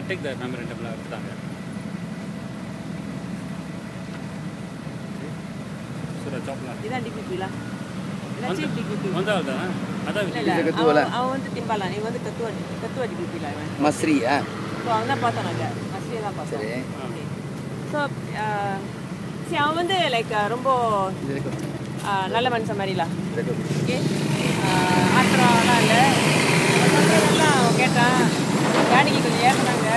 Take the மெமரண்டம்ல எடுத்தாங்க. சூரா சாப்லாம் இதான் டிபிபில இல்ல சீப் டிபிபி வந்தால்தான் அதான் அவன் வந்து திம்பாலா நீ வந்து கத்துவா டிபிபில அவன் மஸ்ரியா ஸோ அவன் தான் பார்த்தோம் நாங்கள் மஸ்ரியை தான் பார்த்தோம். ஸோ சரி அவன் வந்து லைக் ரொம்ப நல்ல மனுஷன் மாதிரிலாம் ஓகே ஆத்திரம்லாம் இல்லை சொல்கிறதெல்லாம் அவன் கேட்டான் காடிக்கு கொஞ்சம் ஏறினாங்க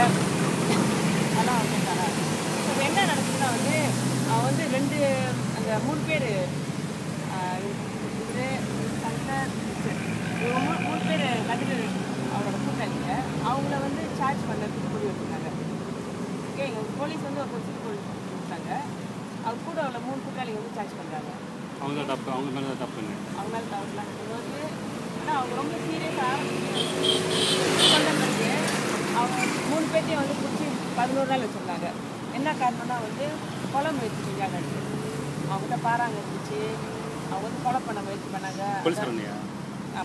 அதெல்லாம் அவன் கேட்டாங்க. ஸோ என்ன நடக்குதுன்னா வந்து அவன் வந்து அந்த 3 பேர் இவங்க 3 பேர் கதிர் அவரோட கூட்டாளிங்க அவங்கள வந்து சார்ஜ் பண்ணுறதுக்கு முடிவு எடுத்துருக்காங்க. ஓகே எங்கள் போலீஸ் வந்து ஒரு கொஸ்டின் கொடுத்தாங்க. அவர் கூட அவ்வளோ 3 கூட்டாளிங்க வந்து சார்ஜ் பண்ணுறாங்க. அவங்க தப்பு அவங்க மேலே தப்புங்க அவங்க மேலே தவறுலாம் இது வந்து ஆனால் அவங்க ரொம்ப சீரியஸாக சொல்லுறதுக்கு அவங்க 3 பேர்த்தையும் வந்து பிடிச்சி 11 நாள் வச்சுருந்தாங்க. என்ன காரணம்னா வந்து கொலை முயற்சி செஞ்சாங்க. அவங்ககிட்ட பாறாங்க இருந்துச்சு. அவங்க வந்து கொலை பண்ண முயற்சி பண்ணாங்க.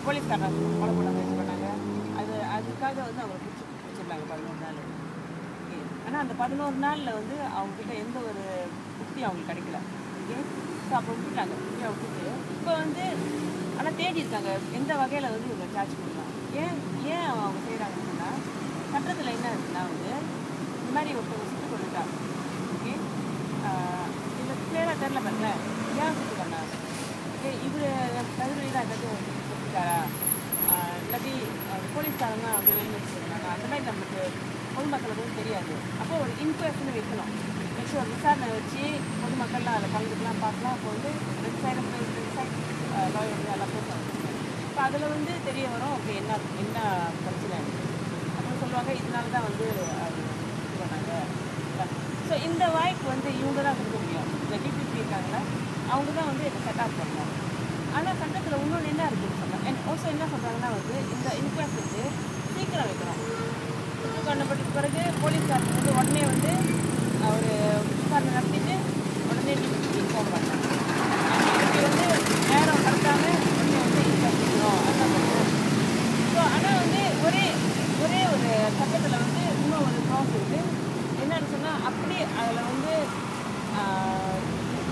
போலீஸ்காரங்க கொலை பண்ண முயற்சி பண்ணாங்க. அதுக்காக வந்து அவங்க பிடிச்சிருந்தாங்க 11 நாள். ஓகே ஆனால் அந்த 11 நாளில் வந்து அவங்கக்கிட்ட எந்த ஒரு புத்தியும் அவங்களுக்கு கிடைக்கல. ஓகே ஸோ அப்போ விட்டுட்டாங்க. விட்டுட்டு இப்போ வந்து ஆனால் தேடி இருக்காங்க எந்த வகையில் வந்து இவங்க சார்ஜ் பண்ணலாம். ஏன் அவங்க செய்கிறாங்கன்னு சொன்னால் சட்டத்தில் என்ன இருக்குன்னா வந்து இந்த மாதிரி ஒருத்தவங்க சுட்டு கொண்டுட்டா. ஓகே இந்த கிளியராக தெரில பாருங்க ஏன் சுட்டு பண்ணாங்க. ஓகே இவர் கதிரையில் ஏதாச்சும் சுட்டுட்டாரா இல்லாட்டி போலீஸ்காரங்க வந்து வெளியே வச்சுருந்தாங்க அந்த மாதிரி நம்மளுக்கு பொதுமக்களுக்கு வந்து தெரியாது. அப்போ ஒரு இன்குவெஸ்ட்னு வைக்கணும். நெக்ஸ்ட் ஒரு விசாரணை வச்சு பொதுமக்கள்லாம் அதில் கலந்துக்கலாம் பார்க்கலாம். அப்போ வந்து 2 சைடு லாயர் எல்லாம் பேசுவாங்க. இப்போ அதில் வந்து தெரிய வரும் ஓகே என்ன பிரச்சனை அப்படின்னு சொல்லுவாங்க. இதனால தான் வந்து அது இது பண்ணாங்க. ஸோ இந்த வாய்ப்பு வந்து இவங்க தான் கொடுக்க முடியும். இந்த டிபிபி இருக்காங்களா அவங்க தான் வந்து இதை செட் ஆஃப் பண்ணலாம். ஆனால் சட்டத்தில் இன்னொன்று என்ன இருக்குதுன்னு சொன்னாங்க. அண்ட் ஆல்சோ என்ன சொல்கிறாங்கன்னா வந்து இந்த இன்குவெஸ்ட் வந்து சீக்கிரம் வைக்கணும். பண்ணப்பட்ட பிறகு போலீஸ்காரங்க வந்து உடனே வந்து ஒரு விசாரணை நடத்திட்டு உடனே டிபிபி இன்ஃபார்ம் பண்ணாங்க. இப்படி வந்து நேரம் கடத்தாம உடனே வந்து இன்குவெஸ்ட் வைக்கணும் அதான் பண்ணுவோம். ஸோ ஆனால் வந்து ஒரே ஒரு சட்டத்தில் வந்து இன்னும் ஒரு ப்ராசஸ் இருக்குது. என்னன்னு சொன்னால் அப்படி அதில் வந்து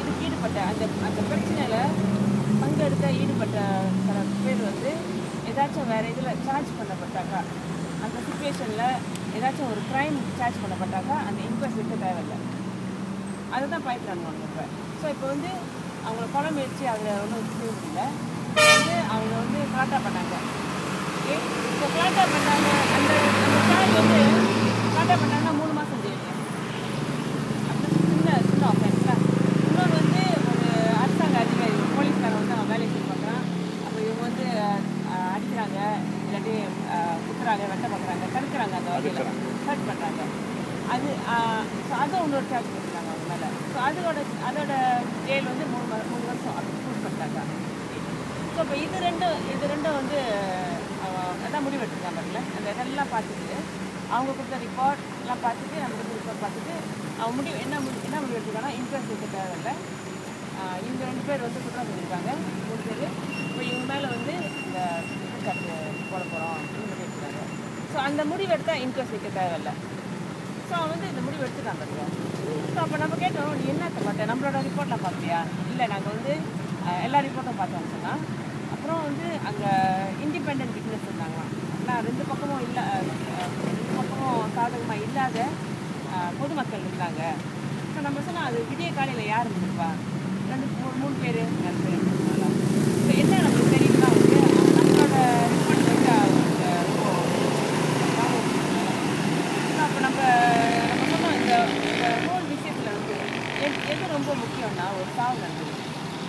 இதுக்கு ஈடுபட்ட அந்த பிரச்சனையில் பங்கெடுக்க ஈடுபட்ட சில பேர் வந்து ஏதாச்சும் வேறு இதில் சார்ஜ் பண்ணப்பட்டாக்கா அந்த சுச்சுவேஷனில் ஏதாச்சும் ஒரு க்ரைம் சார்ஜ் பண்ணப்பட்டாக்கா அந்த இன்குவெஸ்ட் வைக்க தேவையில்லை. அதுதான் பயப்படுறாங்க இப்போ. ஸோ இப்போ வந்து அவங்கள கொலை முயற்சி அதில் ஒன்றும் செய்ய முடியல. வந்து அவங்க வந்து கிளாட்டா பண்ணாங்க. ஓகே இப்போ கிளாட்டா பண்ணாங்க. அந்த சார்ஜ் வந்து கிளாட்டா பண்ணாங்கன்னா 3 மாதம் ஜெயிலுங்க. அப்படி சின்ன ஆஃபென்ஸ்லாம். இன்னொன்று வந்து ஒரு அரசாங்க அதிகாரி போலீஸ்காரன் வந்து அவன் வேலையை செய்ய பார்க்குறான். அப்போ இவங்க வந்து அடிக்கிறாங்க இல்லாட்டி குத்துறாங்க வெட்ட பார்க்குறாங்க தடுக்கிறாங்க அந்த வகையில் ஹர்ட் பண்ணுறாங்க. அதுவும் இன்னொரு சார்ஜ் பண்ணிக்கிறாங்க அவங்க மேலே. ஸோ அதோட ஜெயில் வந்து 3 வருஷம் அப்படி ஷூட் பண்ணிட்டாங்க. ஸோ இப்போ இது ரெண்டும் வந்து அதான் முடிவெடுத்துருக்காங்க பாருங்களேன். அந்த இதெல்லாம் பார்த்துட்டு அவங்க கொடுத்த ரிப்போர்ட் எல்லாம் பார்த்துட்டு நம்ம கொடுத்த ரிப்போர்ட் பார்த்துட்டு அவங்க என்ன முடிவு எடுத்துக்காங்கன்னா இன்ட்ரெஸ்ட் வைக்க தேவையில்லை. இவங்க 2 பேர் வந்து குற்றம் சொல்லியிருக்காங்க 3 பேர். இப்போ இவங்க மேலே வந்து இந்த குற்றச்சாட்டு போட போகிறோம் இவங்க பேசுகிறாங்க. ஸோ அந்த முடிவு எடுத்தால் இன்ட்ரெஸ்ட் வைக்க தேவையில்லை. ஸோ அவன் வந்து இந்த முடிவு எடுத்துட்டாங்க. ஸோ அப்போ நம்ம கேட்டோம் நீ என்னத்தை பார்த்தேன் நம்மளோட ரிப்போர்ட்லாம் பார்த்தியா? இல்லை நாங்கள் வந்து எல்லா ரிப்போர்ட்டும் பார்த்தோம்னு சொன்னால் அப்புறம் வந்து அங்கே இண்டிபெண்ட் விட்னஸ் இருந்தாங்களாம். ஆனால் 2 பக்கமும் சாதகமாக இல்லாத பொதுமக்கள் இருந்தாங்க. ஸோ நம்ம சொன்னால் அது விடிய காலையில் யார் இருந்திருப்பா? 2-3 பேர் சொன்னாங்க. ஸோ என்ன நமக்கு தெரியுதுன்னா வந்து நம்மளோட ரிப்போர்ட் வந்து அப்போ நம்ம சொன்னோம் இந்த ஹோல் விஷயத்தில் வந்து எது ரொம்ப முக்கியம்னா ஒரு சாவு நடந்தது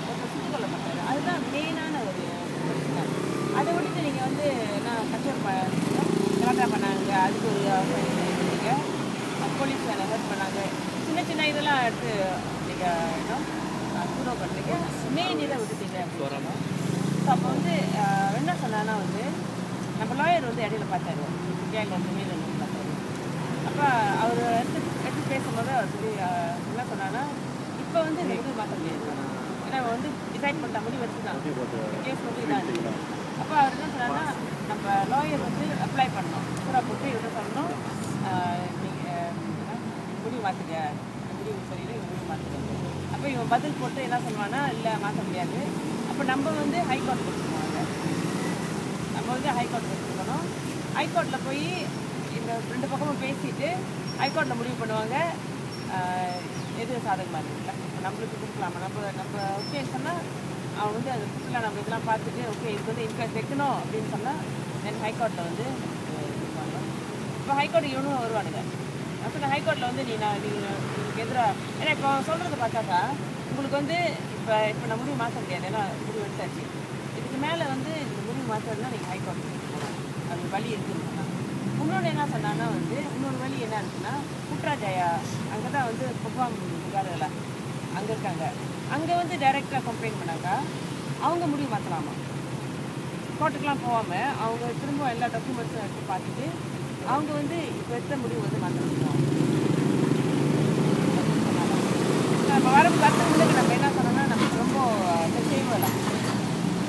ஒருத்தர் சுட்டுக் கொல்லப்பட்டார். அதுதான் மெயினான ஒரு பிரச்சனை. அதை விட்டுட்டு நீங்கள் வந்து என்ன கலாட்டா பண்ணாங்க அதுக்கு ஒரு நீங்கள் போலீஸ் ஹெல்ப் பண்ணாங்க சின்ன இதெல்லாம் எடுத்து நீங்கள் சூடோ பண்ணுறீங்க மெயின் இதை விட்டுட்டீங்க அப்படின்னு. ஸோ அப்போ வந்து என்ன சொன்னான்னா வந்து நம்ம லாயர் வந்து இடையில பார்த்தாரு கேங்க வந்து மீன் பார்த்தாரு. அப்போ அவர் எடுத்து பேசும்போது அவர் சொல்லி என்ன சொன்னான்னா இப்போ வந்து இந்த முடிவு மாற்ற முடியாது. ஏன்னா வந்து டிசைட் பண்ண முடிவு வச்சு தான் கேஸ் வந்து இதான் இருக்குது. அப்போ அவர் என்ன சொன்னான்னா நம்ம லாயர் வந்து அப்ளை பண்ணணும் பூரா போட்டு இவ்வளோ சொல்லணும் நீங்கள் முடிவு மாற்றுங்க, முடிவு சரியில்லை, முடிவு மாற்றுங்க. அப்போ இவன் பதில் போட்டு என்ன சொல்லுவான்னா, இல்லை மாற்ற முடியாது. அப்போ நம்ம வந்து ஹைகோர்ட் கொடுத்துருவாங்க. நம்ம வந்து ஹைகோர்ட் கொடுத்துருக்கணும். ஹைகோர்ட்டில் போய் இந்த 2 பக்கமும் பேசிட்டு ஹைகோர்ட்டில் முடிவு பண்ணுவாங்க எது சாதகமாக இருக்குல்ல. இப்போ நம்மளுக்கு கொடுக்கலாமா, நம்ம ஓகே சொன்னால் அவன் வந்து அது புக்கில் நம்ம இதெல்லாம் பார்த்துட்டு ஓகே இதுக்கு வந்து இன்கொயஸ்ட் வைக்கணும் அப்படின்னு சொன்னால் தென் ஹைகோர்ட்டில் வந்து இருப்பாங்க. இப்போ ஹைகோர்ட் இவனும் வருவானுங்க. அப்போ ஹைகோர்ட்டில் வந்து நீங்கள் எதிராக ஏன்னா இப்போ சொல்கிறத பார்த்தாக்கா உங்களுக்கு வந்து இப்போ நான் முடிவு மாற்ற முடியாது, ஏன்னா முடிவு எடுத்தாச்சு. இதுக்கு மேலே வந்து இந்த முடிவு மாற்றதுனா நீங்கள் ஹைகோர்ட் போகலாம், அது வழி இருக்குன்னு சொன்னாங்க. இன்னொன்று என்ன சொன்னாங்கன்னா வந்து இன்னொரு வழி என்ன இருக்குன்னா புட்ராஜயா அங்கே தான் வந்து புகாம் இருக்காருல்ல அங்கே இருக்காங்க. அங்கே வந்து டைரெக்டாக கம்ப்ளைண்ட் பண்ணாங்க, அவங்க முடிவு மாற்றலாமா. கோர்ட்டுக்கெலாம் போகாமல் அவங்க திரும்ப எல்லா டாக்குமெண்ட்ஸும் எடுத்து பார்த்துட்டு அவங்க வந்து இப்போ எடுத்த முடிவு வந்து மாற்றலாம். நம்ம வர கற்றுக்கு நம்ம என்ன சொன்னோம்னா நமக்கு ரொம்ப செய்வலாம்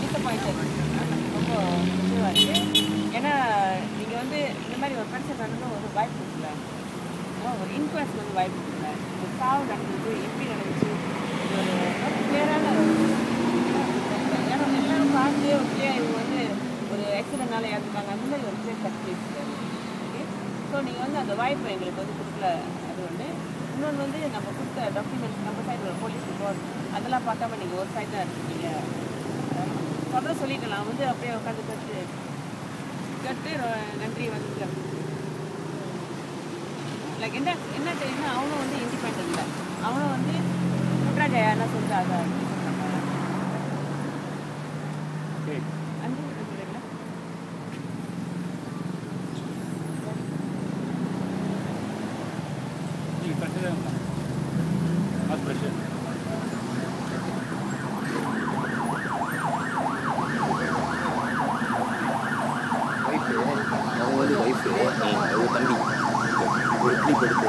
டிசப்பாயிண்டட், நமக்கு ரொம்ப இதுவாக இருக்குது. ஏன்னா நீங்கள் வந்து இந்த மாதிரி ஒரு பிரச்சனை நடந்து ஒரு வாய்ப்பு இருக்குல்ல, ஒரு இன்குவெஸ்ட் வந்து வாய்ப்பு இருக்குல்ல, ஒரு சாவு நடந்தது எப்படி நடந்துச்சு, இது ஒரு கிளியரான ஏன்னா எல்லாரும் பார்த்து ஓகே இவங்க வந்து ஒரு ஆக்சிடென்ட்னால இறந்துட்டாங்க அந்த மாதிரி ஒரு clear cut case. Okay so நீங்கள் வந்து அந்த வாய்ப்பை எங்களுக்கு வந்து கொடுக்கல, அது ஒன்று. இன்னொன்று வந்து நம்ம கொடுத்த டாக்குமெண்ட்ஸ் நம்ம சைடு ஒரு போலீஸ் ரிப்போர்ட் அதெல்லாம் பார்க்காம நீங்கள் ஒரு சைடு தான் இருக்கீங்க சொல்கிற சொல்லிக்கலாம் வந்து அப்படியே உட்காந்து கட்டு நன்றி வந்து லைக் என்ன தெரியும்னா அவனும் வந்து இண்டிபெண்ட் இல்லை, அவனும் வந்து புட்ராஜயா என்ன சொல்லிட்டு அதை அவங்க வந்து ஒய்ஃபு தம்பி ஒரு கிளிப் எடுத்து